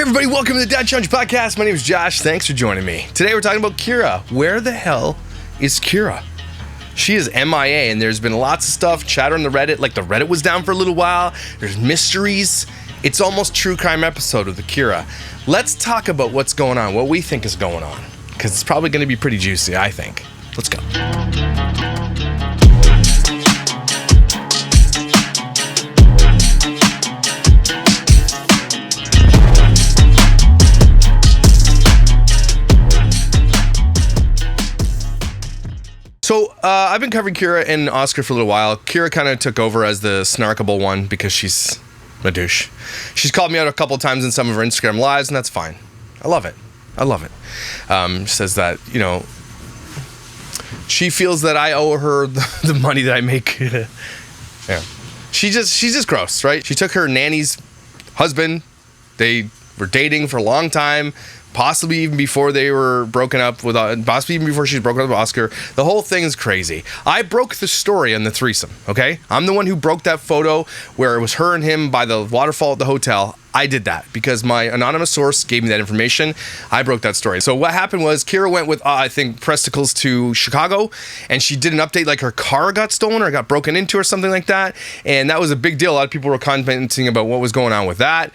everybody, welcome to the Dad Challenge Podcast. My name is Josh. Thanks for joining me. Today we're talking about Kyra. Where the hell is Kyra? She is MIA, and there's been lots of stuff, chatter on the Reddit, like the Reddit was down for a little while. There's mysteries. It's almost true crime episode of the Kyra. Let's talk about what's going on, what we think is going on, because it's probably going to be pretty juicy, I think. Let's go. So, I've been covering Kyra and Oscar for a little while. Kyra kind of took over as the snarkable one because she's a douche. She's called me out a couple times in some of her Instagram lives, and that's fine. I love it. She says that, she feels that I owe her the money that I make. Yeah. She's just gross, right? She took her nanny's husband. They were dating for a long time. Possibly even before they were broken up with, possibly even before she was broken up with Oscar. The whole thing is crazy. I broke the story on the threesome, okay? I'm the one who broke that photo where it was her and him by the waterfall at the hotel. I did that because my anonymous source gave me that information. I broke that story. So what happened was Kyra went with, I think, Presticles to Chicago, and she did an update like her car got stolen or got broken into or something like that, and that was a big deal. A lot of people were commenting about what was going on with that.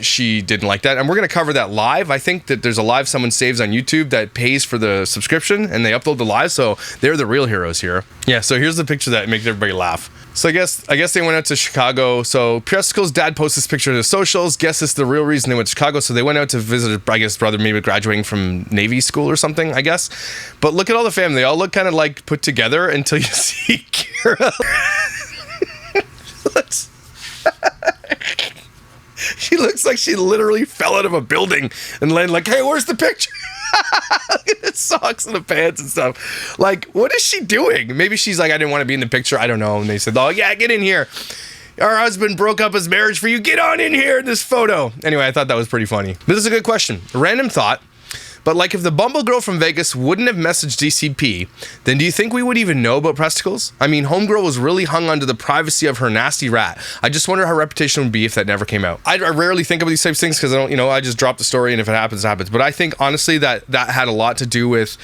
She didn't like that, and we're going to cover that live. I think that there's a live someone saves on YouTube that pays for the subscription, and they upload the live, so they're the real heroes here. Yeah, so here's the picture that makes everybody laugh. So I guess they went out to Chicago. So Presticle's dad posted this picture to the socials. Guess it's the real reason they went to Chicago. So they went out to visit, I guess, brother maybe graduating from Navy school or something, I guess. But look at all the family. They all look kind of like put together until you see Kyra. She looks like she literally fell out of a building and landed like, hey, where's the picture? Look at the socks and the pants and stuff. Like, what is she doing? Maybe she's like, I didn't want to be in the picture. I don't know. And they said, oh, yeah, get in here. Our husband broke up his marriage for you. Get on in here in this photo. Anyway, I thought that was pretty funny. This is a good question. A random thought. But like if the Bumble girl from Vegas wouldn't have messaged DCP, then do you think we would even know about Presticles? I mean, homegirl was really hung onto the privacy of her nasty rat. I just wonder how her reputation would be if that never came out. I rarely think of these types of things because I don't, I just drop the story and if it happens, it happens. But I think honestly that had a lot to do with,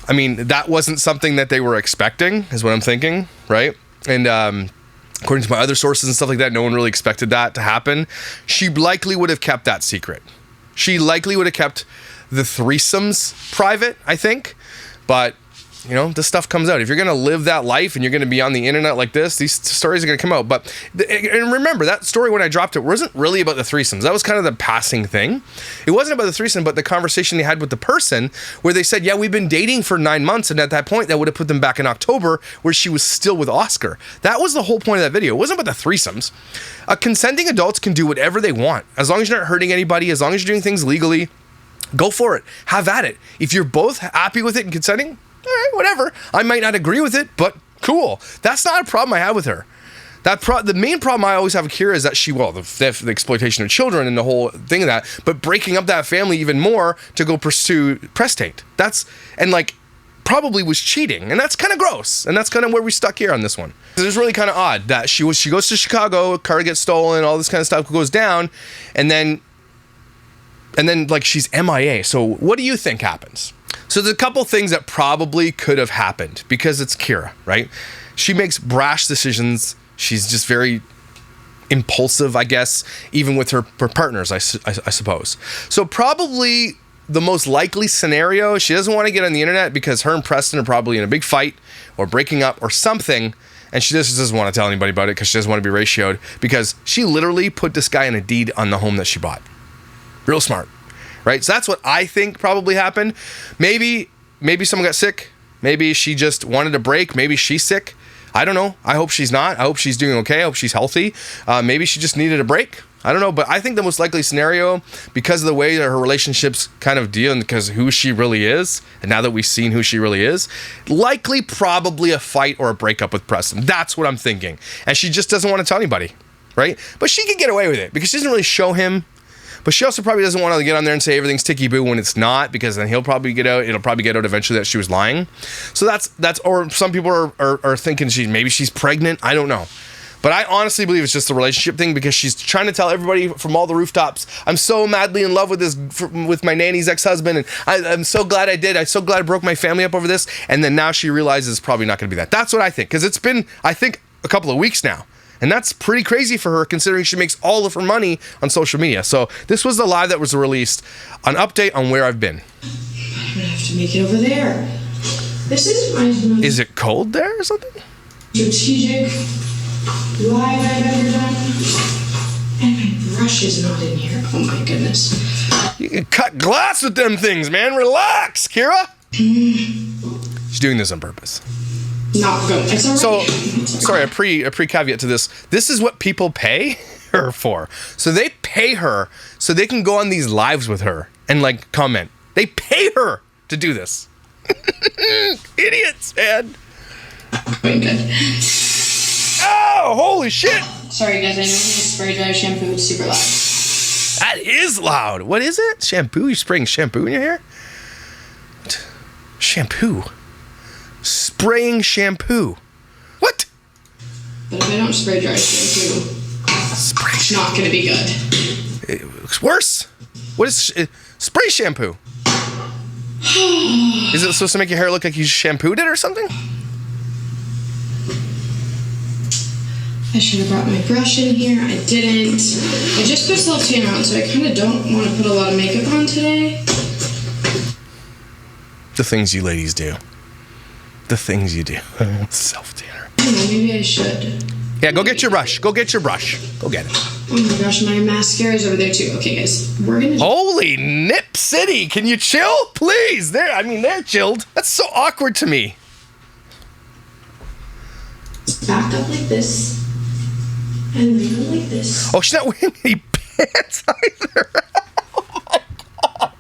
that wasn't something that they were expecting is what I'm thinking, right? And according to my other sources and stuff like that, no one really expected that to happen. She likely would have kept that secret. She likely would have kept the threesomes private, I think. But, this stuff comes out. If you're going to live that life and you're going to be on the internet like this, these stories are going to come out. But, and remember, that story when I dropped it wasn't really about the threesomes. That was kind of the passing thing. It wasn't about the threesome, but the conversation they had with the person where they said, yeah, we've been dating for 9 months. And at that point, that would have put them back in October where she was still with Oscar. That was the whole point of that video. It wasn't about the threesomes. Consenting adults can do whatever they want. As long as you're not hurting anybody, as long as you're doing things legally, go for it. Have at it. If you're both happy with it and consenting, all right, whatever. I might not agree with it, but cool. That's not a problem I have with her. The main problem I always have with Kyra is that the exploitation of children and the whole thing of that, but breaking up that family even more to go pursue prostate. Probably was cheating, and that's kind of gross, and that's kind of where we stuck here on this one. It's really kind of odd that she goes to Chicago, car gets stolen, all this kind of stuff goes down, and then she's MIA. So what do you think happens? So there's a couple things that probably could have happened because it's Kyra, right? She makes brash decisions. She's just very impulsive, I guess, even with her partners, I suppose. So probably the most likely scenario, she doesn't want to get on the internet because her and Preston are probably in a big fight or breaking up or something. And she just doesn't want to tell anybody about it because she doesn't want to be ratioed because she literally put this guy in a deed on the home that she bought. Real smart, right? So that's what I think probably happened. Maybe someone got sick. Maybe she just wanted a break. Maybe she's sick. I don't know. I hope she's not. I hope she's doing okay. I hope she's healthy. Maybe she just needed a break. I don't know. But I think the most likely scenario, because of the way that her relationships kind of deal and because who she really is, and now that we've seen who she really is, likely probably a fight or a breakup with Preston. That's what I'm thinking. And she just doesn't want to tell anybody, right? But she can get away with it because she doesn't really show him. But she also probably doesn't want to get on there and say everything's ticky-boo when it's not, because then he'll probably get out. It'll probably get out eventually that she was lying. So that's or some people are thinking maybe she's pregnant. I don't know. But I honestly believe it's just a relationship thing because she's trying to tell everybody from all the rooftops, I'm so madly in love with with my nanny's ex-husband, and I'm so glad I did. I'm so glad I broke my family up over this. And then now she realizes it's probably not going to be that. That's what I think, because it's been, I think, a couple of weeks now. And that's pretty crazy for her, considering she makes all of her money on social media. So this was the live that was released, an update on where I've been. I'm gonna have to make it over there. This is my most Is it cold there or something? strategic live I've ever done. And my brush is not in here. Oh my goodness. You can cut glass with them things, man. Relax, Kyra. She's doing this on purpose. Not good. It's already. So, sorry, a pre caveat to this. This is what people pay her for. So they pay her so they can go on these lives with her and like comment. They pay her to do this. Idiots, man. Very good. Oh, holy shit. Sorry guys, I know when you spray dry shampoo, it's super loud. That is loud. What is it? Shampoo? You're spraying shampoo in your hair? What? Shampoo? Spraying shampoo. What? But if I don't spray dry shampoo, it's not going to be good. It looks worse. What is spray shampoo? Is it supposed to make your hair look like you shampooed it or something? I should have brought my brush in here. I didn't. I just put self-tan on, so I kind of don't want to put a lot of makeup on today. The things you ladies do. The things you do. Self-tanner. I don't know, maybe I should. Yeah, go get your brush. Go get your brush. Go get it. Oh my gosh, my mascara's over there too. Okay, guys, we're gonna. Holy Nip City! Can you chill, please? They're chilled. That's so awkward to me. Back up like this, and leave it like this. Oh, she's not wearing any pants either. Oh my god!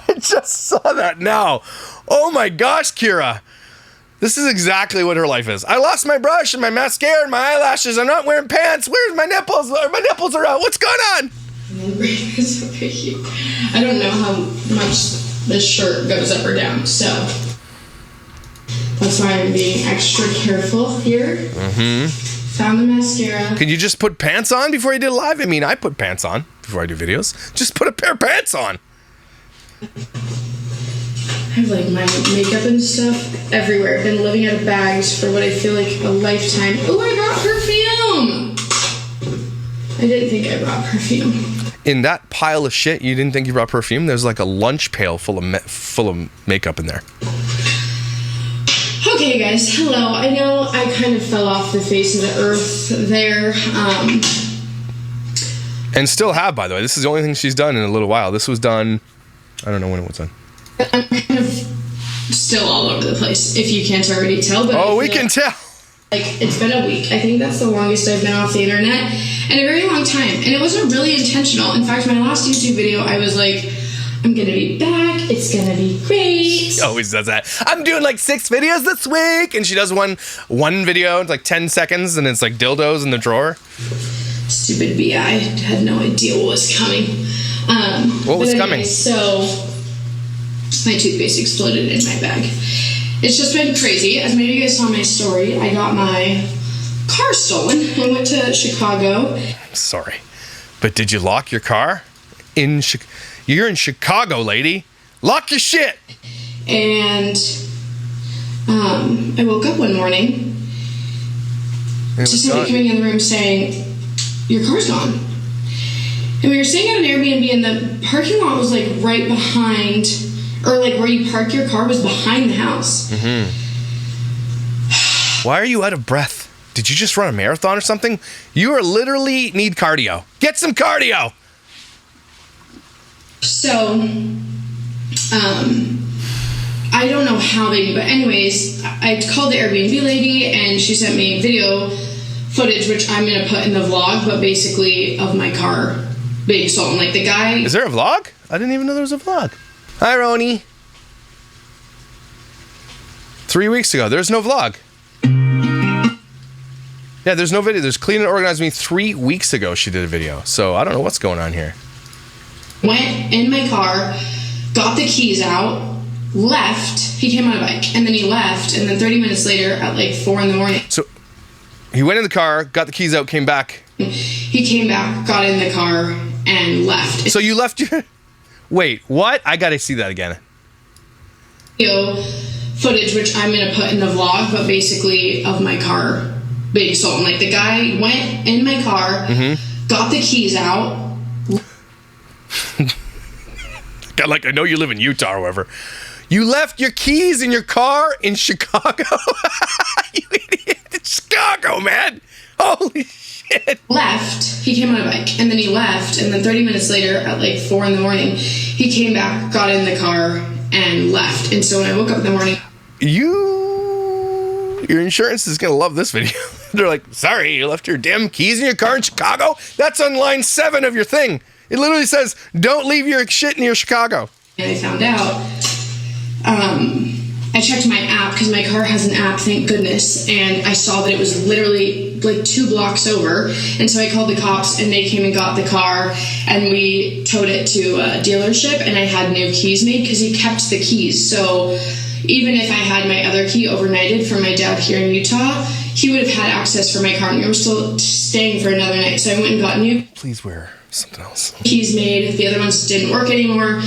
I just saw that now. Oh my gosh, Kyra. This is exactly what her life is. I lost my brush and my mascara and my eyelashes. I'm not wearing pants. Where's my nipples? My nipples are out. What's going on? And then bring this over here. I don't know how much this shirt goes up or down, so that's why I'm being extra careful here. Mm-hmm. Found the mascara. Can you just put pants on before you did a live? I mean, I put pants on before I do videos. Just put a pair of pants on. I have like my makeup and stuff everywhere. I've been living out of bags for what I feel like a lifetime. Oh, I brought perfume! I didn't think I brought perfume. In that pile of shit, you didn't think you brought perfume? There's like a lunch pail full of makeup in there. Okay, guys. Hello. I know I kind of fell off the face of the earth there. And still have, by the way. This is the only thing she's done in a little while. This was done, I don't know when it was done. I'm kind of still all over the place, if you can't already tell. But we can tell. Like, it's been a week. I think that's the longest I've been off the internet in a very long time. And it wasn't really intentional. In fact, my last YouTube video, I was like, I'm going to be back. It's going to be great. She always does that. I'm doing like 6 videos this week. And she does one video. It's like 10 seconds. And it's like dildos in the drawer. Stupid BI. I had no idea what was coming. What was coming? So my toothpaste exploded in my bag. It's just been crazy. As many of you guys saw my story, I got my car stolen. I went to Chicago. Sorry, but did you lock your car? You're in Chicago, lady. Lock your shit. And I woke up one morning to somebody coming in the room saying, your car's gone. And we were staying at an Airbnb, and the parking lot was like right behind, or like where you park your car was behind the house. Mm-hmm. Why are you out of breath? Did you just run a marathon or something? You are literally need cardio. Get some cardio. So, I don't know how they knew, but anyways, I called the Airbnb lady, and she sent me video footage, which I'm gonna put in the vlog, but basically of my car being stolen. Like the guy. Is there a vlog? I didn't even know there was a vlog. Hi, Roni. 3 weeks ago, there's no vlog. Yeah, there's no video. There's Clean and Organized Me 3 weeks ago. She did a video, so I don't know what's going on here. Went in my car, got the keys out, left. He came on a bike, and then he left, and then 30 minutes later, at like 4 in the morning. So, He went in the car, got the keys out, came back. He came back, got in the car, and left. So you left your... Wait, what? I gotta see that again. Footage, which I'm gonna put in the vlog, but basically of my car being stolen. Like, the guy went in my car, got the keys out. Like, I know you live in Utah or wherever. You left your keys in your car in Chicago? You idiot. It's Chicago, man. Holy shit. Left. He came on a bike, and then he left, and then 30 minutes later, at like 4 in the morning, he came back, got in the car, and left. And so when I woke up in the morning... Your insurance is going to love this video. They're like, sorry, you left your damn keys in your car in Chicago? That's on line 7 of your thing. It literally says, don't leave your shit near Chicago. And I found out... I checked my app because my car has an app, thank goodness, and I saw that it was literally like 2 blocks over, and so I called the cops and they came and got the car and we towed it to a dealership, and I had new keys made because he kept the keys. So even if I had my other key overnighted from my dad here in Utah, he would have had access for my car, and we were still staying for another night, so I went and got new. Please wear something else. Keys made, the other ones didn't work anymore,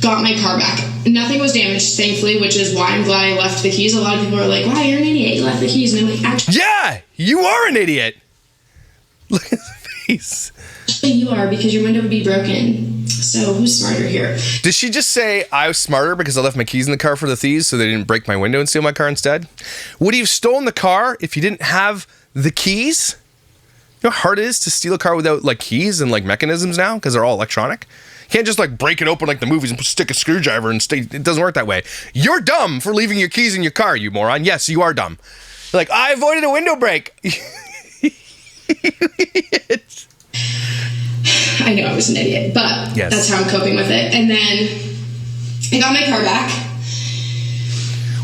got my car back. Nothing was damaged, thankfully, which is why I'm glad I left the keys. A lot of people are like, wow, you're an idiot, you left the keys. And I'm like, actually... Yeah, you are an idiot. Look at his face. Actually, you are, because your window would be broken. So who's smarter here? Did she just say I was smarter because I left my keys in the car for the thieves so they didn't break my window and steal my car instead? Would he have stolen the car if he didn't have the keys? You know how hard it is to steal a car without like keys and like mechanisms now because they're all electronic? You can't just like break it open like the movies and stick a screwdriver and stay. It doesn't work that way. You're dumb for leaving your keys in your car, you moron. Yes, you are dumb. You're like, I avoided a window break. I know I was an idiot, but yes, that's how I'm coping with it. And then I got my car back.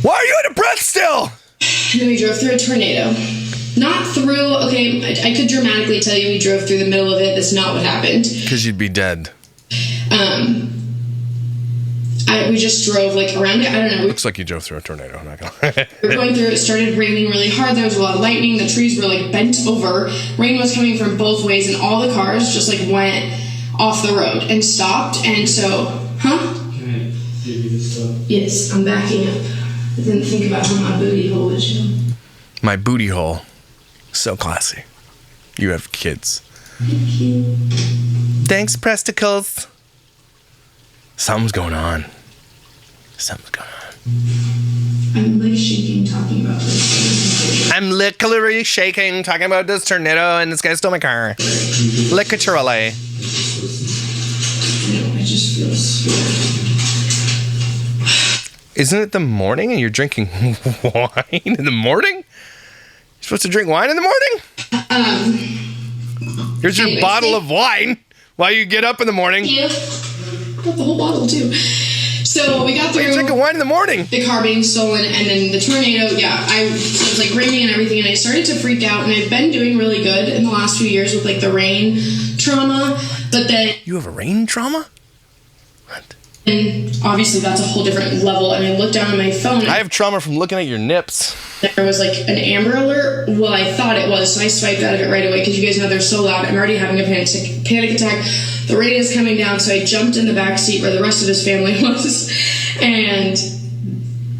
Why are you out of breath still? And then we drove through a tornado. Not through, okay, I could dramatically tell you we drove through the middle of it. That's not what happened. Because you'd be dead. We just drove like around it. I don't know. Looks like you drove through a tornado. I'm not gonna. We were going through. It started raining really hard. There was a lot of lightning. The trees were like bent over. Rain was coming from both ways, and all the cars just like went off the road and stopped. And so, Can I give you this stuff? Yes, I'm backing up. I didn't think about how my booty hole is. My booty hole, so classy. You have kids. Thank you. Thanks, Presticles. Something's going on. Something's going on. I'm like shaking talking about this. I'm literally shaking talking about this tornado and this guy stole my car. Literally. I just feel scared. Isn't it the morning and you're drinking wine in the morning? You're supposed to drink wine in the morning? Here's your bottle of wine while you get up in the morning. Yeah. Got the whole bottle too. So we got through. You're drinking wine in the morning. The car being stolen, and then the tornado. Yeah, it was like raining and everything, and I started to freak out. And I've been doing really good in the last few years with like the rain trauma, but then you have a rain trauma? What? And obviously that's a whole different level. And I looked down at my phone. I have trauma from looking at your nips. There was like an Amber Alert. Well, I thought it was, so I swiped out of it right away because you guys know they're so loud. I'm already having a panic attack. The rain is coming down, so I jumped in the back seat where the rest of his family was, and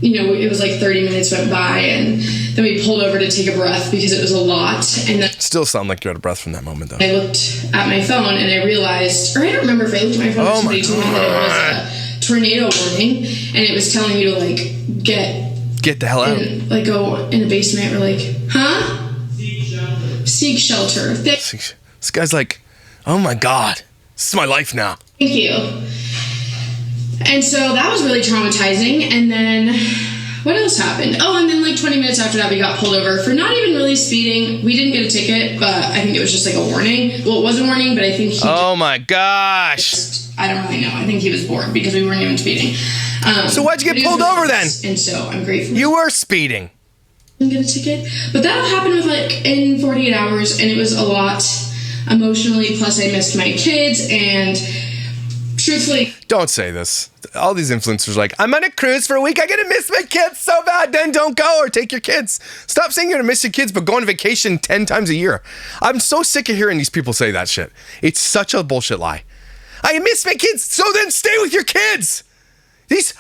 it was like 30 minutes went by, and then we pulled over to take a breath because it was a lot. And then still sound like you're out of breath from that moment, though. I looked at my phone and I realized, or I don't remember if I looked at my phone or somebody told me that it was a tornado warning, and it was telling me to like get the hell out, like go in the basement or like, huh? Seek shelter. This guy's like, oh my god, this is my life now. Thank you. And so that was really traumatizing. And then what else happened? Oh, and then like 20 minutes after that, we got pulled over for not even really speeding. We didn't get a ticket, but I think it was just like a warning. Well, it was a warning, but I think oh my gosh. I don't really know. I think he was bored because we weren't even speeding. So why'd you get pulled over then? And so I'm grateful. You were speeding. Didn't get a ticket. But that happened with like in 48 hours, and it was a lot emotionally. Plus I missed my kids, and truthfully, Don't say this. All these influencers are like, I'm on a cruise for a week. I'm going to miss my kids so bad. Then don't go or take your kids. Stop saying you're going to miss your kids, but go on vacation 10 times a year. I'm so sick of hearing these people say that shit. It's such a bullshit lie. I miss my kids, so then stay with your kids. It's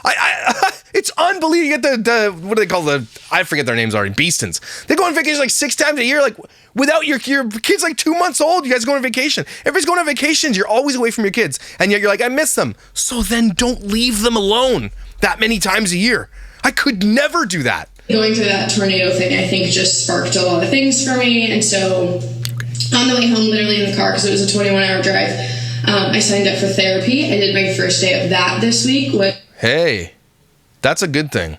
unbelievable. You get the what do they call I forget their names already, Beastons. They go on vacation like 6 times a year, like without your kids like 2 months old. You guys go on vacation. Everybody's going on vacations. You're always away from your kids. And yet you're like, I miss them. So then don't leave them alone that many times a year. I could never do that. Going through that tornado thing, I think just sparked a lot of things for me. And so on the way home, literally in the car, because it was a 21-hour drive, I signed up for therapy. I did my first day of that this week. Hey, that's a good thing.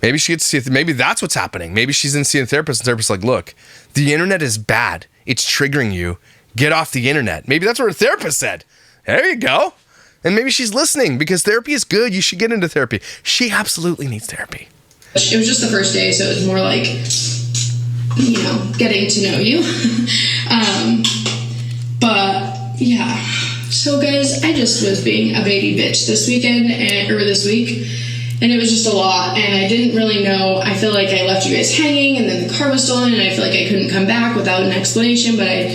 Maybe she gets to see, maybe that's what's happening. Maybe she's in seeing a therapist and the therapist's like, look, the internet is bad. It's triggering you. Get off the internet. Maybe that's what her therapist said. There you go. And maybe she's listening because therapy is good. You should get into therapy. She absolutely needs therapy. It was just the first day, so it was more like, getting to know you. But yeah. So guys, I just was being a baby bitch this weekend or this week, and it was just a lot, and I didn't really know. I feel like I left you guys hanging, and then the car was stolen, and I feel like I couldn't come back without an explanation, but I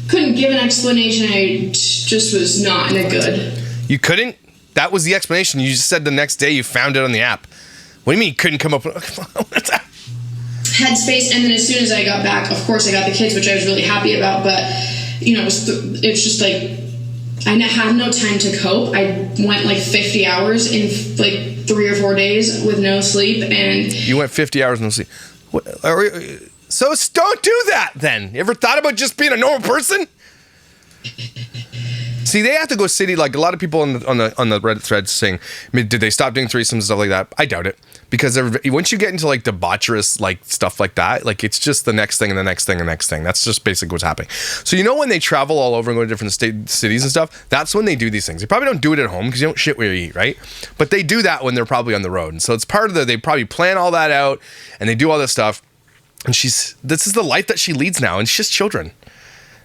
couldn't give an explanation. I just was not in a good... You couldn't? That was the explanation. You just said the next day you found it on the app. What do you mean you couldn't come up with... Headspace, and then as soon as I got back, of course I got the kids, which I was really happy about, but, it's just like... I had no time to cope. I went like 50 hours in like 3 or 4 days with no sleep, and you went 50 hours no sleep. So don't do that then. You ever thought about just being a normal person? See, they have to go city. Like a lot of people on the Reddit threads saying, did they stop doing threesomes and stuff like that? I doubt it, because once you get into like debaucherous like stuff like that, like it's just the next thing and the next thing and the next thing. That's just basically what's happening. So when they travel all over and go to different cities and stuff, that's when they do these things. They probably don't do it at home because you don't shit where you eat, right? But they do that when they're probably on the road, and so it's part of they probably plan all that out and they do all this stuff. And this is the life that she leads now, and she's just children.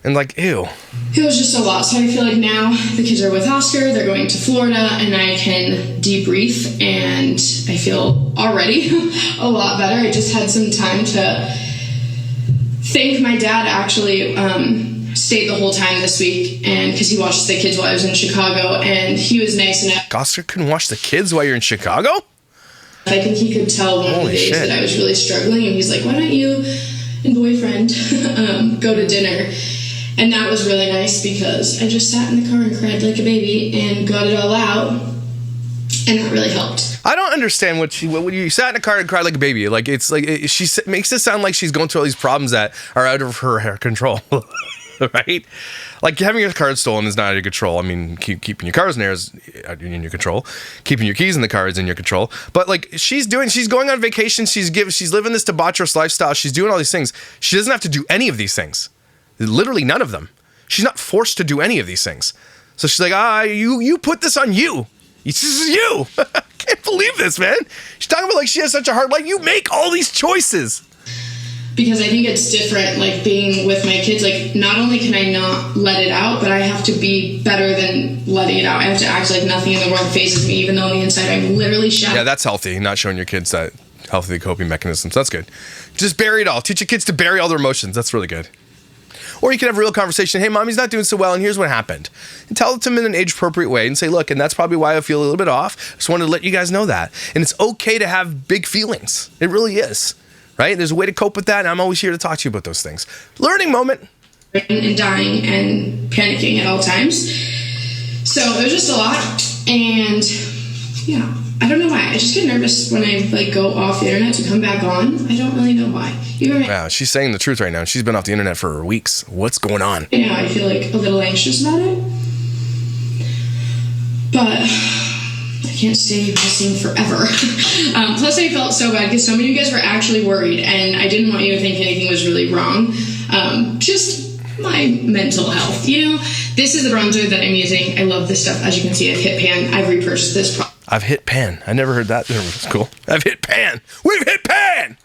And like, ew. It was just a lot. So I feel like now the kids are with Oscar, they're going to Florida, and I can debrief, and I feel already a lot better. I just had some time to think. My dad actually stayed the whole time this week, and because he watched the kids while I was in Chicago, and he was nice enough. Oscar couldn't watch the kids while you're in Chicago? I think he could tell one of the days that I was really struggling, and he's like, why don't you and boyfriend go to dinner? And that was really nice because I just sat in the car and cried like a baby and got it all out, and that really helped. I don't understand what you sat in a car and cried like a baby. Like it's like she makes it sound like she's going through all these problems that are out of her control, right? Like having your car stolen is not out of your control. I mean, keeping your cars in there is in your control. Keeping your keys in the car is in your control. But like she's going on vacation. She's living this debaucherous lifestyle. She's doing all these things. She doesn't have to do any of these things. Literally none of them. She's not forced to do any of these things. So she's like, you put this on you. This is you. I can't believe this, man. She's talking about like she has such a hard life. You make all these choices. Because I think it's different, like being with my kids. Like not only can I not let it out, but I have to be better than letting it out. I have to act like nothing in the world phases me, even though on the inside I'm literally shut. Yeah, that's healthy. Not showing your kids that healthy coping mechanisms. That's good. Just bury it all. Teach your kids to bury all their emotions. That's really good. Or you can have a real conversation. Hey, mommy's not doing so well, and here's what happened. And tell it to them in an age-appropriate way and say, look, and that's probably why I feel a little bit off. Just wanted to let you guys know that. And it's okay to have big feelings. It really is, right? There's a way to cope with that, and I'm always here to talk to you about those things. Learning moment. And dying and panicking at all times. So it was just a lot. And, yeah, I don't know why. I just get nervous when I go off the internet to come back on. I don't really know why. Wow, she's saying the truth right now. She's been off the internet for weeks. What's going on? I feel like a little anxious about it. But I can't stay missing forever. Plus, I felt so bad because so many of you guys were actually worried, and I didn't want you to think anything was really wrong. Just my mental health. This is the bronzer that I'm using. I love this stuff. As you can see, I've hit pan. I've repurchased this. I've hit pan. I never heard that. That's cool. I've hit pan. We've hit pan!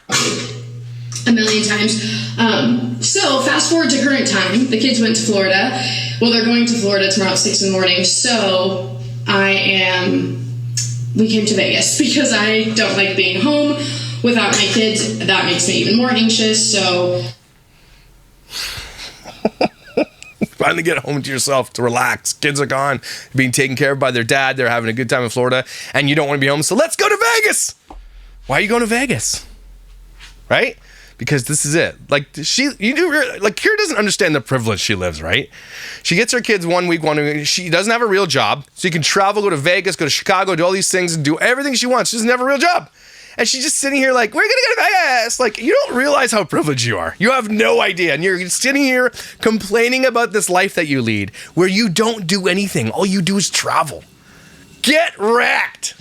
A million times. So fast forward to current time. The kids went to Florida. Well, they're going to Florida tomorrow at 6 in the morning. So we came to Vegas because I don't like being home without my kids. That makes me even more anxious, so... Finally get home to yourself to relax. Kids are gone, being taken care of by their dad. They're having a good time in Florida, and you don't want to be home, so let's go to Vegas. Why are you going to Vegas? Right? Because this is it. Like, Kyra doesn't understand the privilege she lives, right? She gets her kids 1 week, she doesn't have a real job, so you can travel, go to Vegas, go to Chicago, do all these things, and do everything she wants. She doesn't have a real job. And she's just sitting here like, we're going to go to Vegas. Like, you don't realize how privileged you are. You have no idea. And you're sitting here complaining about this life that you lead where you don't do anything. All you do is travel. Get wrecked.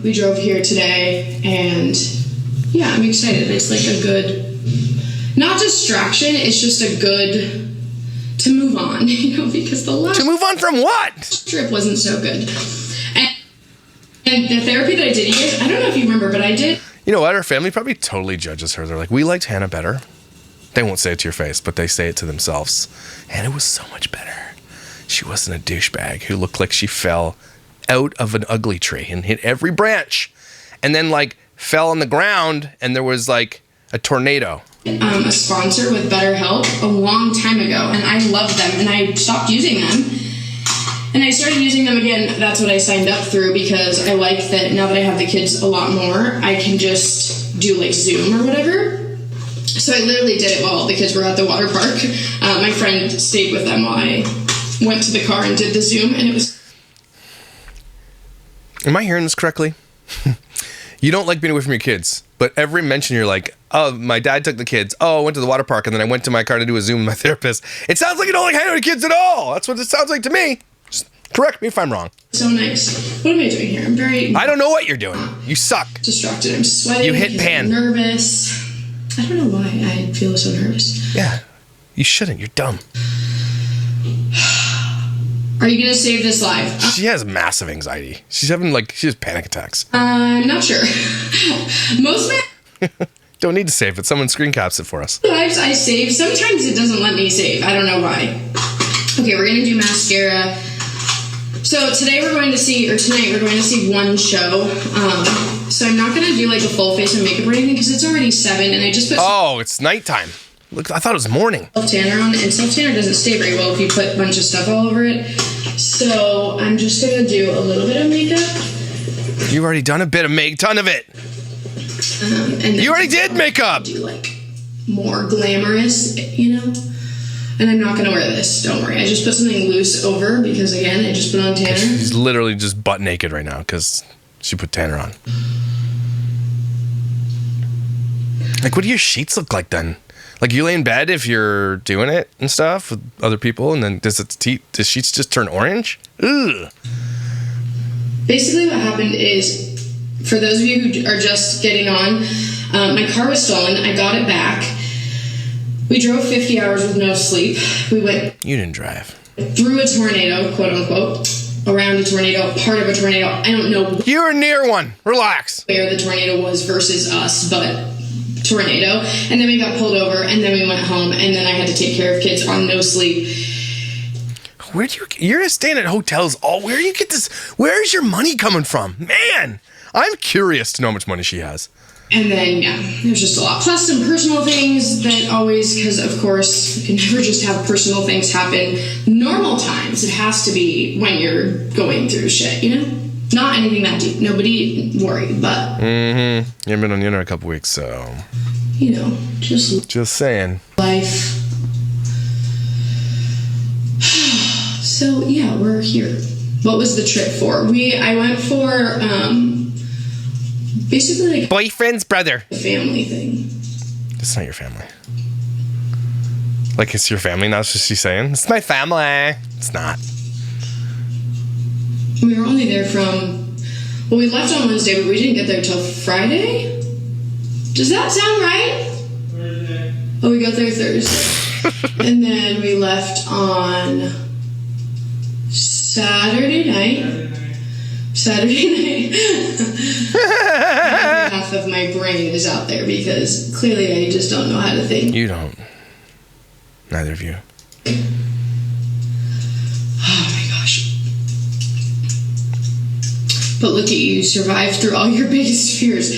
We drove here today, and yeah, I'm excited. It's like a good, not distraction, it's just a good to move on, because the last... To move on from what? Trip wasn't so good. And the therapy that I did, you guys, I don't know if you remember, but I did. You know what? Her family probably totally judges her. They're like, we liked Hannah better. They won't say it to your face, but they say it to themselves. Hannah was so much better. She wasn't a douchebag who looked like she fell out of an ugly tree and hit every branch and then fell on the ground and there was a tornado. A sponsor with BetterHelp a long time ago, and I loved them, and I stopped using them. And I started using them again. That's what I signed up through because I like that now that I have the kids a lot more, I can just do Zoom or whatever. So I literally did it while the kids were at the water park. My friend stayed with them while I went to the car and did the Zoom, and it was... Am I hearing this correctly? You don't like being away from your kids, but every mention you're like, oh, my dad took the kids. Oh, I went to the water park, and then I went to my car to do a Zoom with my therapist. It sounds like you don't like hanging out with kids at all. That's what it sounds like to me. Just correct me if I'm wrong. So nice. What am I doing here? I don't know what you're doing. You suck. Distracted. I'm sweating. You hit pan. I'm nervous. I don't know why I feel so nervous. Yeah. You shouldn't. You're dumb. Are you going to save this live? She has massive anxiety. She has panic attacks. I'm not sure. Most of my Don't need to save it. Someone screen caps it for us. lives I save. Sometimes it doesn't let me save. I don't know why. Okay, we're going to do mascara. So tonight we're going to see one show. So I'm not going to do a full face of makeup or anything because it's already 7 and I just put... Oh, it's nighttime. Look, I thought it was morning. Self-tanner on, and self-tanner doesn't stay very well if you put a bunch of stuff all over it. So I'm just going to do a little bit of makeup. You've already done a bit of ton of it. And you already did makeup. Do more glamorous, And I'm not going to wear this, don't worry. I just put something loose over because, again, I just put on tanner. She's literally just butt naked right now because she put tanner on. What do your sheets look like then? You lay in bed if you're doing it and stuff with other people, and then does sheets just turn orange? Ugh. Basically what happened is, for those of you who are just getting on, my car was stolen. I got it back. We drove 50 hours with no sleep. We went... You didn't drive. Through a tornado, quote unquote. Around a tornado, part of a tornado. I don't know... You were near one. Relax. ...where the tornado was versus us, but... tornado. And then we got pulled over, and then we went home, and then I had to take care of kids on no sleep. You're staying at hotels where do you get this? Where's your money coming from? Man, I'm curious to know how much money she has. And then, yeah, there's just a lot. Plus some personal things that always, because of course, you can never just have personal things happen normal times. It has to be when you're going through shit, Not anything that deep. Nobody worry, but... Mm-hmm. You haven't been on the internet a couple weeks, so... Just saying. Life. So, yeah, we're here. What was the trip for? I went for, basically boyfriend's brother. A family thing. It's not your family. It's your family now, that's what she's saying? It's my family. It's not. We were only there we left on Wednesday, but we didn't get there till Friday? Does that sound right? Thursday. Oh, we got there Thursday. And then we left on Saturday night. Half of my brain is out there because clearly I just don't know how to think. You don't. Neither of you. Oh my gosh. But look at you, you survived through all your biggest fears.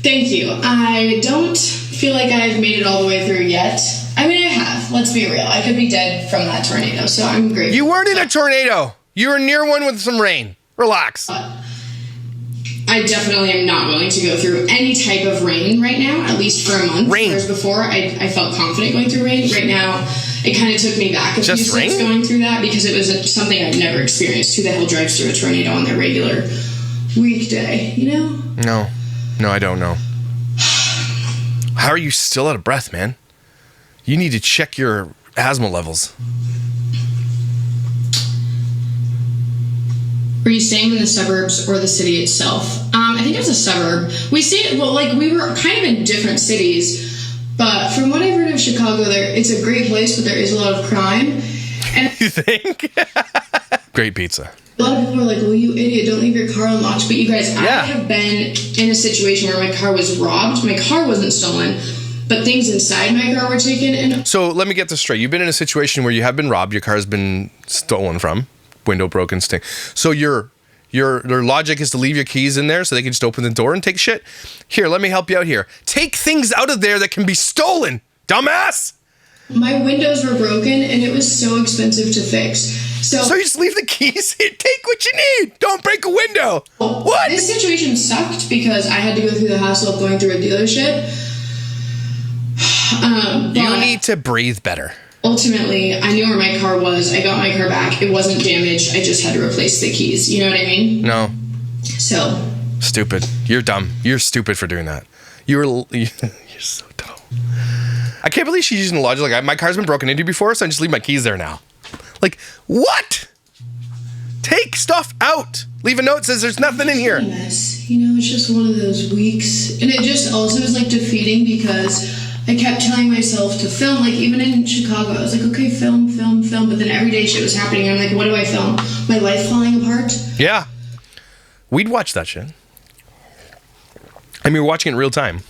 Thank you. I don't feel like I've made it all the way through yet. I mean, I have. Let's be real. I could be dead from that tornado, so I'm grateful. You weren't in a tornado. You were near one with some rain. Relax. I definitely am not willing to go through any type of rain right now, at least for a month. Rain. Whereas before, I felt confident going through rain. Right now, it kind of took me back a few steps going through that because it was something I've never experienced. Who the hell drives through a tornado on their regular weekday, you know? No, I don't know. How are you still out of breath, man? You need to check your asthma levels. Were you staying in the suburbs or the city itself? I think it was a suburb. We were kind of in different cities, but from what I've heard of Chicago, it's a great place, but there is a lot of crime. And you think? Great pizza. A lot of people are like, well, you idiot, don't leave your car unlocked. But you guys, I have been in a situation where my car was robbed. My car wasn't stolen, but things inside my car were taken. And so let me get this straight. You've been in a situation where you have been robbed. Your car has been stolen from. Window broken, sting. So your logic is to leave your keys in there so they can just open the door and take shit. Here, let me help you out here. Take things out of there that can be stolen, dumbass. My windows were broken and it was so expensive to fix. So you just leave the keys. Take what you need. Don't break a window. What? This situation sucked because I had to go through the hassle of going through a dealership. You need to breathe better. Ultimately, I knew where my car was. I got my car back. It wasn't damaged. I just had to replace the keys. You know what I mean? No. So. Stupid. You're dumb. You're stupid for doing that. You're so dumb. I can't believe she's using the logic like, my car's been broken into before, so I just leave my keys there now. Like, what? Take stuff out. Leave a note that says there's nothing in here. Yes. You know, it's just one of those weeks. And it just also is like defeating because I kept telling myself to film, like even in Chicago, I was like, okay, film. But then every day shit was happening. And I'm like, what do I film? My life falling apart? Yeah. We'd watch that shit. I mean, we're watching it in real time.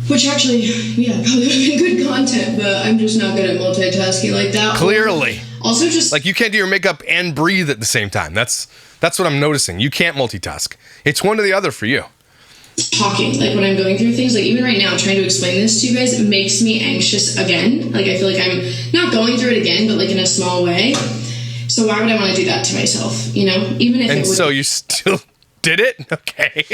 Which actually, yeah, probably would have been good content, but I'm just not good at multitasking like that. Clearly. Also just... Like, you can't do your makeup and breathe at the same time. That's what I'm noticing. You can't multitask. It's one or the other for you. Talking, like when I'm going through things, like even right now trying to explain this to you guys, it makes me anxious again. Like I feel like I'm not going through it again, but like in a small way. So why would I want to do that to myself, you know? Even if and so you still did it? Okay.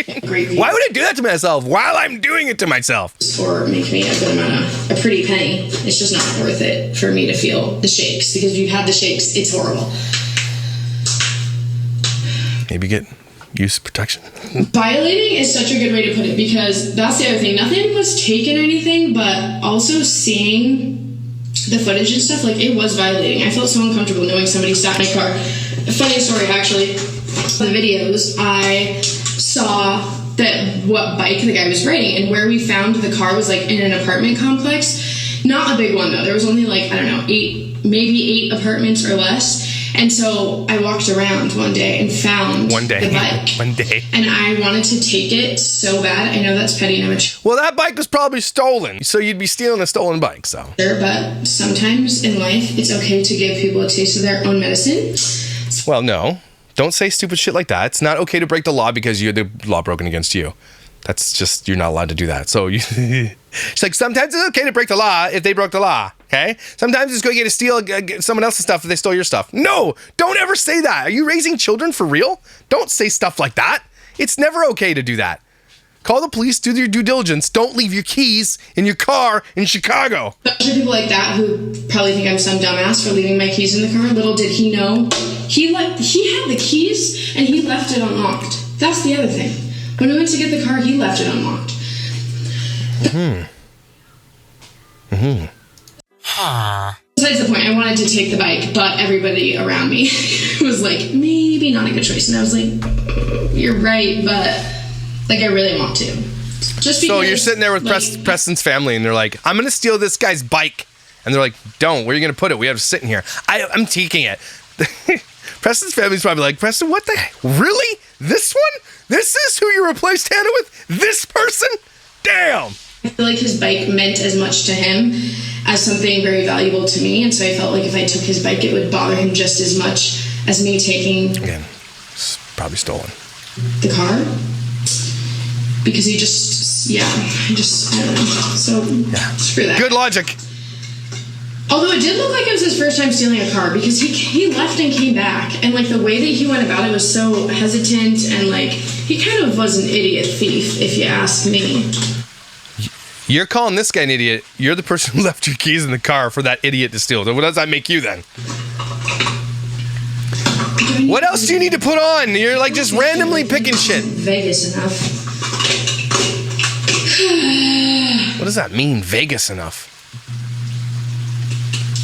Why would I do that to myself while I'm doing it to myself? Or make me a good amount of a pretty penny. It's just not worth it for me to feel the shakes, because if you've had the shakes, it's horrible. Maybe get use protection. Violating is such a good way to put it, because that's the other thing. Nothing was taken or anything, but also seeing the footage and stuff, like it was violating. I felt so uncomfortable knowing somebody stopped my car. A funny story, actually. In the videos, I saw that what bike the guy was riding, and where we found the car was like in an apartment complex. Not a big one though. There was only like, I don't know, maybe eight apartments or less. And so I walked around one day and found the bike. One day. And I wanted to take it so bad. I know that's petty and immature. Well, that bike was probably stolen, so you'd be stealing a stolen bike, so. Sure, but sometimes in life, it's okay to give people a taste of their own medicine. Well, no. Don't say stupid shit like that. It's not okay to break the law because you had the law broken against you. That's just, you're not allowed to do that. So it's like, sometimes it's okay to break the law if they broke the law, okay? Sometimes it's going to steal someone else's stuff if they stole your stuff. No, don't ever say that. Are you raising children for real? Don't say stuff like that. It's never okay to do that. Call the police, do your due diligence. Don't leave your keys in your car in Chicago. Especially people like that who probably think I'm some dumbass for leaving my keys in the car. Little did he know, he had the keys and he left it unlocked. That's the other thing. When we went to get the car, he left it unlocked. Besides the point, I wanted to take the bike, but everybody around me was like, maybe not a good choice. And I was like, you're right, but like I really want to. Just because, so you're sitting there with Preston's family, and they're like, I'm going to steal this guy's bike. And they're like, don't. Where are you going to put it? We have to sit in here. I'm taking it. Preston's family's probably like, Preston, what the heck? Really? This one? This is who you replaced Hannah with? This person? Damn. I feel like his bike meant as much to him as something very valuable to me. And so I felt like if I took his bike, it would bother him just as much as me taking... Again, Probably stolen. The car? Because he just, I don't know. So, screw that. Good logic. Although it did look like it was his first time stealing a car, because he left and came back, and like the way that he went about it was so hesitant, and like he kind of was an idiot thief, if you ask me. You're calling this guy an idiot. You're the person who left your keys in the car for that idiot to steal. What does that make you then? What else do you need to put on? You're like just randomly picking shit. Vegas enough. What does that mean, Vegas enough?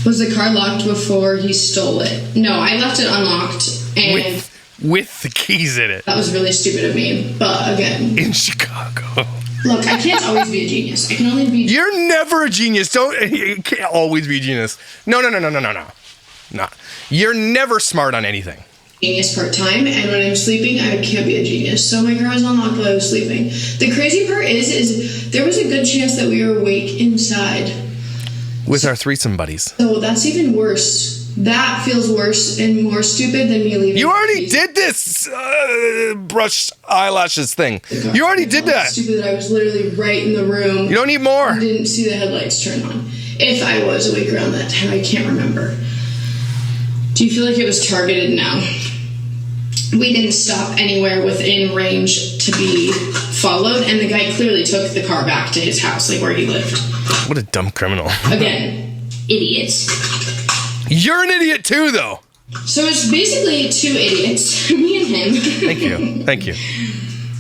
Was the car locked before he stole it? No, I left it unlocked, and with the keys in it. That was really stupid of me, but again. In Chicago. Look, I can't always be a genius. I can only be... You're never a genius. You can't always be a genius. No. No. You're never smart on anything. Genius part-time, and when I'm sleeping, I can't be a genius. So my car was unlocked while I was sleeping. The crazy part is there was a good chance that we were awake inside. With our threesome buddies. So that's even worse. That feels worse and more stupid than me leaving. You already did this brush eyelashes thing. You already did that. Stupid that I was literally right in the room. You don't need more. I didn't see the headlights turn on. If I was awake around that time, I can't remember. Do you feel like it was targeted? No. We didn't stop anywhere within range to be followed, and the guy clearly took the car back to his house, like where he lived. What a dumb criminal. Again, idiots. You're an idiot too, though. So it's basically two idiots, me and him. Thank you.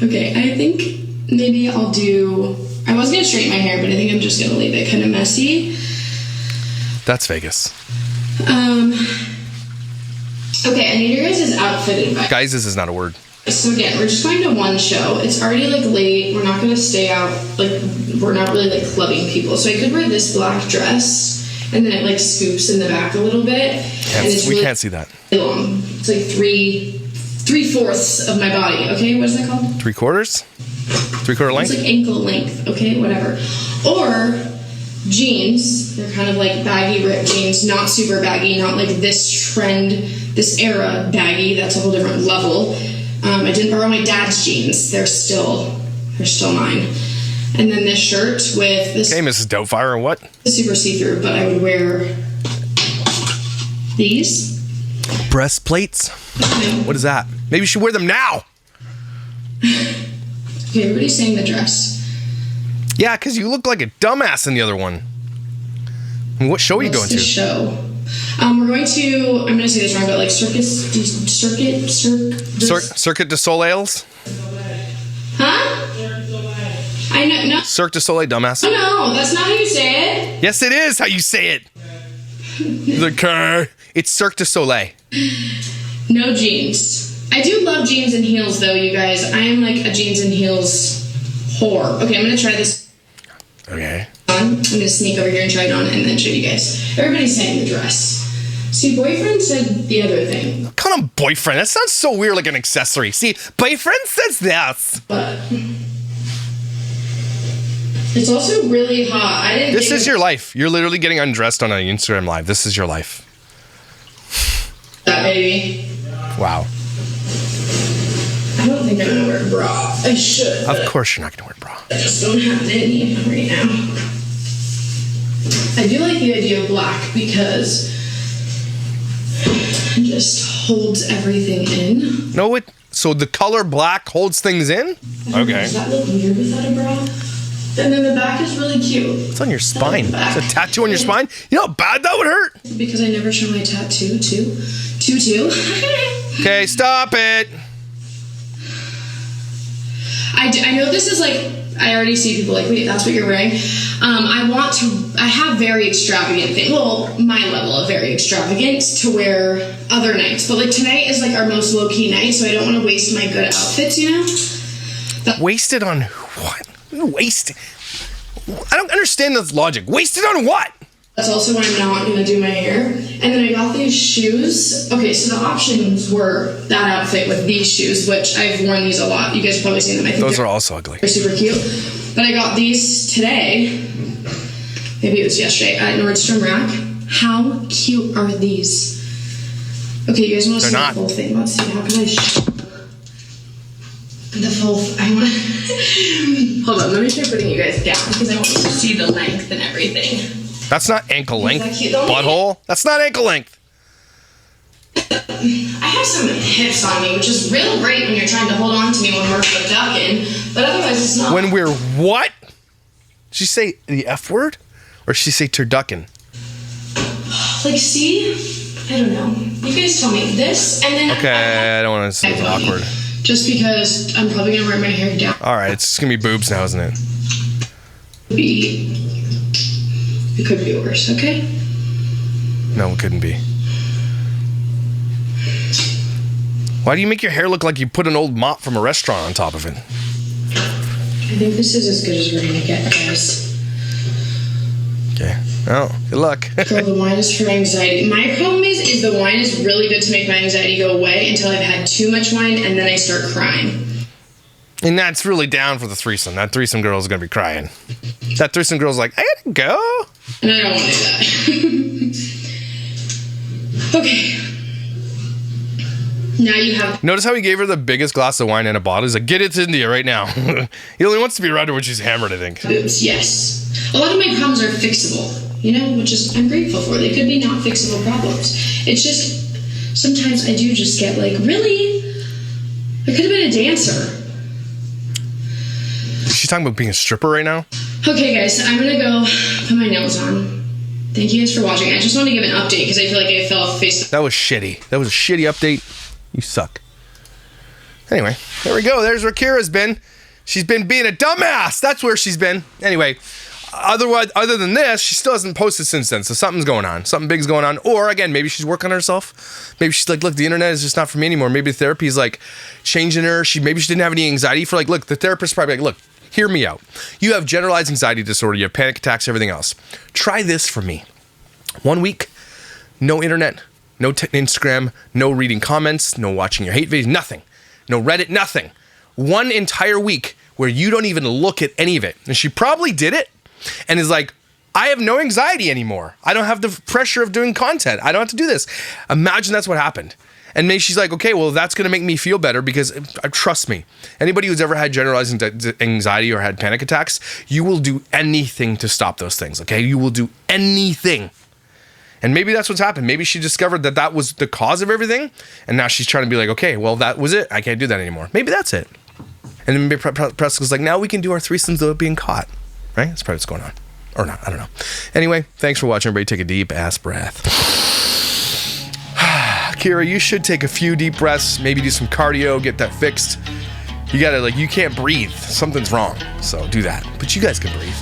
Okay, I think maybe I'll do... I was going to straighten my hair, but I think I'm just going to leave it kind of messy. That's Vegas. Okay, I need your guys' outfit advice. Guys, this is not a word. So again, we're just going to one show. It's already like late. We're not going to stay out. Like, we're not really like clubbing people. So I could wear this black dress, and then it like scoops in the back a little bit. We can't see that. Long. It's like three-fourths of my body. Okay, what is that called? 3/4? 3/4 length? It's like ankle length. Okay, whatever. Or jeans. They're kind of like baggy ripped jeans, not super baggy, not like this trend, this era baggy. That's a whole different level. I didn't borrow my dad's jeans. They're still mine. And then this shirt with this. Okay, Mrs. Doubtfire, or what? Super see-through, but I would wear these. Breastplates? Okay. What is that? Maybe you should wear them now. Okay, everybody's saying the dress. Yeah, because you look like a dumbass in the other one. What show are you going to? Show. We're going to, I'm going to say this wrong, but like Cirque du Soleil's? Huh? I know, no. Cirque du Soleil, dumbass. No, that's not how you say it. Yes, it is how you say it. The car. It's Cirque du Soleil. No jeans. I do love jeans and heels, though, you guys. I am like a jeans and heels whore. Okay, I'm going to try this. Okay. I'm going to sneak over here and try it on and then show you guys. Everybody's saying the dress. See, boyfriend said the other thing. Call him boyfriend. That sounds so weird, like an accessory. See, boyfriend says this. But it's also really hot. This is your life. You're literally getting undressed on an Instagram Live. This is your life. That baby. Wow. I don't think I'm going to wear a bra. I should. Of course you're not going to wear a bra. I just don't have it in me right now. I do like the idea of black because it just holds everything in. No, so the color black holds things in? Okay. Does that look weird without a bra? And then the back is really cute. It's on your spine. It's a tattoo on your spine? You know how bad that would hurt? Because I never show my tattoo, too. Okay, stop it. I know this is like, I already see people like, wait, that's what you're wearing. I have very extravagant things. Well, my level of very extravagant to wear other nights. But like tonight is like our most low-key night, so I don't want to waste my good outfits, you know? Wasted on what? Wasted? I don't understand this logic. Wasted on what? That's also why I'm not going to do my hair. And then I got these shoes. Okay, so the options were that outfit with these shoes, which I've worn these a lot. You guys have probably seen them. I think those are also ugly. They're super cute. But I got these today. Maybe it was yesterday at Nordstrom Rack. How cute are these? Okay, you guys want to see the whole thing? Let's see. How can I the full, I want to, hold on, let me try putting you guys down because I want you to see the length and everything. That's not ankle length, Is that cute? butthole. That's not ankle length. I have some hips on me, which is real great when you're trying to hold on to me when we're ducking, but otherwise it's not. When we're what? Did she say the F word? Or did she say turducken? Like, see? I don't know. You guys tell me this, and then... Okay, I don't want to say it's awkward. Just because I'm probably going to wear my hair down. All right, it's going to be boobs now, isn't it? It could be worse, okay? No, it couldn't be. Why do you make your hair look like you put an old mop from a restaurant on top of it? I think this is as good as we're going to get, guys. Okay. Oh, good luck. Girl, the wine is for anxiety. My problem is the wine is really good to make my anxiety go away until I've had too much wine and then I start crying. And that's really down for the threesome. That threesome girl is going to be crying. That threesome girl's like, I gotta go. And I don't want to do that. Okay. Now you have... Notice how he gave her the biggest glass of wine in a bottle? He's like, get it into you right now. He only wants to be around her when she's hammered, I think. Boobs, yes. A lot of my problems are fixable, you know, which is I'm grateful for. They could be not fixable problems. It's just, sometimes I do just get like, really? I could have been a dancer. Is she talking about being a stripper right now? Okay, guys, I'm gonna go put my nails on. Thank you guys for watching. I just want to give an update because I feel like I fell off face. That was shitty. That was a shitty update. You suck. Anyway, there we go. There's where Kyra's been. She's been being a dumbass. That's where she's been. Anyway, other than this, she still hasn't posted since then. So something's going on. Something big's going on. Or again, maybe she's working on herself. Maybe she's like, look, the internet is just not for me anymore. Maybe therapy is like changing her. Maybe she didn't have any anxiety for like, look, the therapist's probably like, look, hear me out. You have generalized anxiety disorder. You have panic attacks, everything else. Try this for me. 1 week, no internet, no Instagram, no reading comments, no watching your hate videos, nothing. No Reddit, nothing. 1 entire week where you don't even look at any of it. And she probably did it and is like, I have no anxiety anymore. I don't have the pressure of doing content. I don't have to do this. Imagine that's what happened. And maybe she's like, okay, well, that's going to make me feel better because trust me, anybody who's ever had generalized anxiety or had panic attacks, you will do anything to stop those things, okay? You will do anything. And maybe that's what's happened. Maybe she discovered that that was the cause of everything. And now she's trying to be like, okay, well, that was it. I can't do that anymore. Maybe that's it. And then maybe Presco's like, now we can do our threesomes without being caught. Right? That's probably what's going on. Or not. I don't know. Anyway, thanks for watching, everybody. Take a deep ass breath. Kyra, you should take a few deep breaths. Maybe do some cardio. Get that fixed. You gotta, like, you can't breathe. Something's wrong. So do that. But you guys can breathe.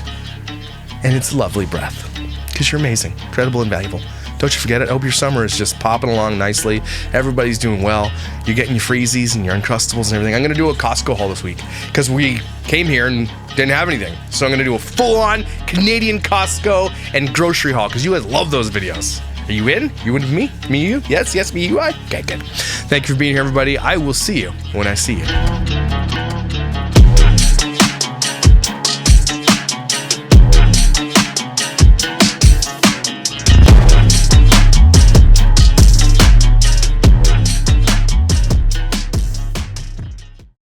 And it's a lovely breath. Because you're amazing, incredible, and valuable. Don't you forget it. I hope your summer is just popping along nicely. Everybody's doing well. You're getting your freezies and your Uncrustables and everything. I'm going to do a Costco haul this week because we came here and didn't have anything. So I'm going to do a full-on Canadian Costco and grocery haul because you guys love those videos. Are you in? You in with me? Me, you? Yes, me, you, I? Okay, good. Thank you for being here, everybody. I will see you when I see you.